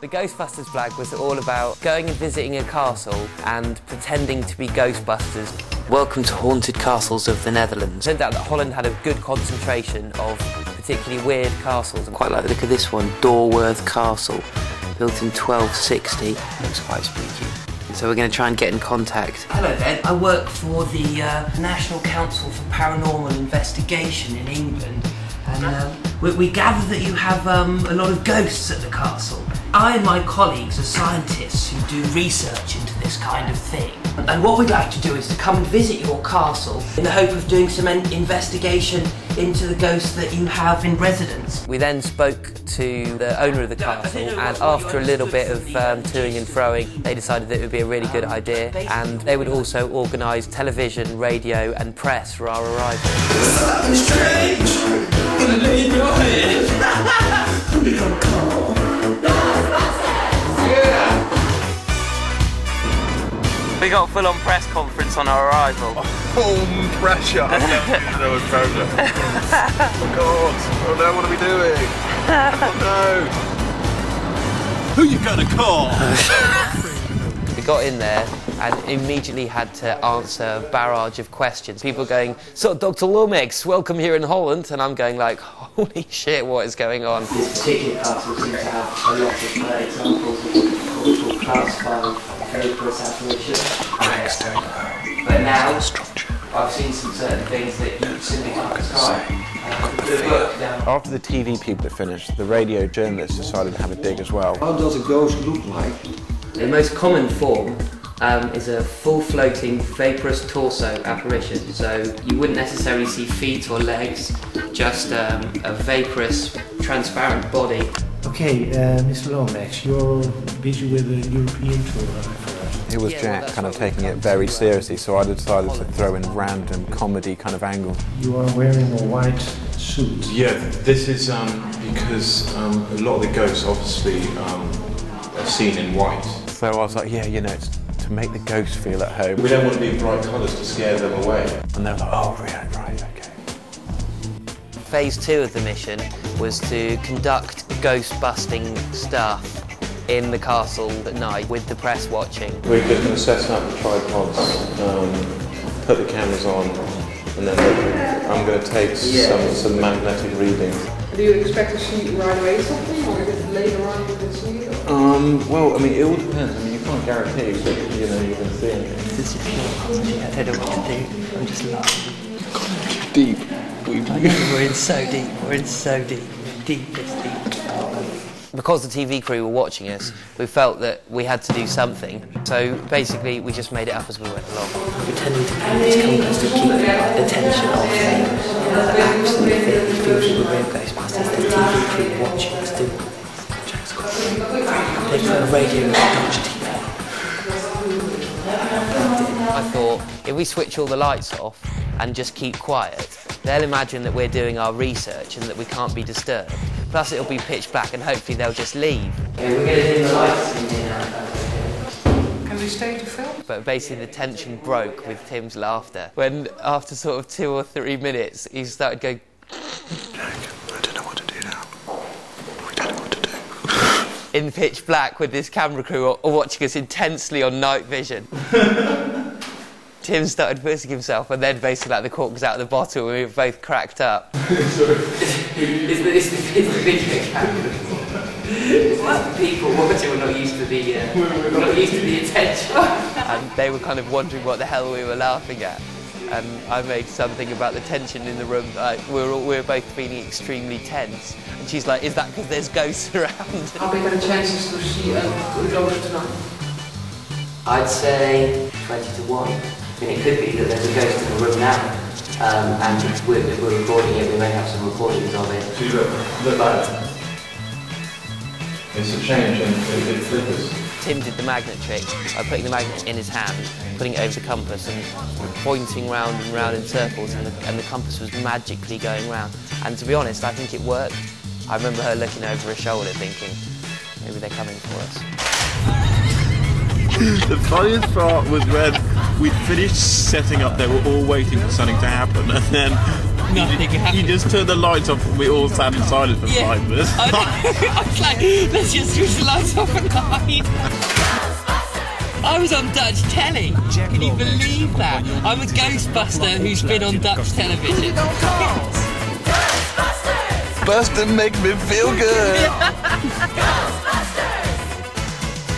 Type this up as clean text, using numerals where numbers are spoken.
The Ghostbusters flag was all about going and visiting a castle and pretending to be Ghostbusters. Welcome to Haunted Castles of the Netherlands. It turned out that Holland had a good concentration of particularly weird castles. I quite like the look of this one, Dorworth Castle, built in 1260. Looks quite spooky. So we're going to try and get in contact. Hello there, I work for the National Council for Paranormal Investigation in England. And we gather that you have a lot of ghosts at the castle. I and my colleagues are scientists who do research into this kind of thing. And what we'd like to do is to come and visit your castle in the hope of doing some investigation into the ghosts that you have in residence. We then spoke to the owner of the castle, and after a little bit of toing and froing, they decided that it would be a really good idea, and they would also organise television, radio and press for our arrival. Something strange in your head. We got a full-on press conference on our arrival. Home pressure. I never knew there was pressure. Oh God! Oh no! What are we doing? Oh no! Who you gonna call? We got in there and immediately had to answer a barrage of questions. People going, "So, Dr. Lomax, welcome here in Holland," and I'm going like, "Holy shit, what is going on?" This particular castle seems to have a lot of examples of class 5 vaporous apparition. But now, I've seen some certain things that you simply can't describe. After the TV people had finished, the radio journalists decided to have a dig as well. How does a ghost look like? The most common form is a full floating vaporous torso apparition. So you wouldn't necessarily see feet or legs, just a vaporous, transparent body. Okay, Mr. Lomax, you're busy with a European tour for us. It was Jack kind of taking it very seriously, so I decided to throw in random comedy kind of angle. You are wearing a white suit. Yeah, this is because a lot of the ghosts obviously are seen in white. So I was like, yeah, you know, it's to make the ghosts feel at home. We don't want to be bright colours to scare them away. And they were like, oh, right, okay. Phase 2 of the mission was to conduct ghost-busting stuff in the castle at night with the press watching. We're just going to set up the tripods, put the cameras on, and then I'm going to take some magnetic readings. Do you expect to see right away something, or is it later on you can see it? Well, I mean, it all depends. I mean, you can't guarantee, but you know, you can see it. This is I don't know what to do. I'm just laughing. Deep. I know, we're in so deep. We're in so deep. Deepest deep. Because the TV crew were watching us, we felt that we had to do something. So basically, we just made it up as we went along. Pretending to be these compass to keep the attention of the absolute thing. People were real Ghostbusters. There's TV crew watching us do they put a radio and watch TV. I thought, if we switch all the lights off and just keep quiet, they'll imagine that we're doing our research and that we can't be disturbed. Plus it'll be pitch black and hopefully they'll just leave. Okay, we're going to dim the lights in here now. Can we stay to film? But basically the tension broke with Tim's laughter. When after sort of 2 or 3 minutes, he started going... Jack, I don't know what to do now. We don't know what to do. In pitch black with this camera crew watching us intensely on night vision. Tim started pissing himself, and then basically like the cork was out of the bottle and we were both cracked up. It's the video camera. It's people watching were not used to the attention. And they were kind of wondering what the hell we were laughing at. And I made something about the tension in the room. We were both feeling extremely tense. And she's like, "Is that because there's ghosts around?" How big are the chances to see a ghost tonight? I'd say 20 to 1. I mean, it could be that there's a ghost in the room now, and if we're recording it, we may have some recordings of it. See, look like that. It's a change and it flickers. Tim did the magnet trick by putting the magnet in his hand, putting it over the compass and pointing round and round in circles, and the compass was magically going round. And to be honest, I think it worked. I remember her looking over her shoulder thinking, maybe they're coming for us. The funniest part was when we'd finished setting up, they were all waiting for something to happen, and then Nothing happened. You just turned the lights off and we all sat in silence for 5 minutes. I know. I was like, let's just switch the lights off and hide. I was on Dutch telly. Can you believe that? I'm a Ghostbuster who's been on Dutch television. Ghostbusters make me feel good.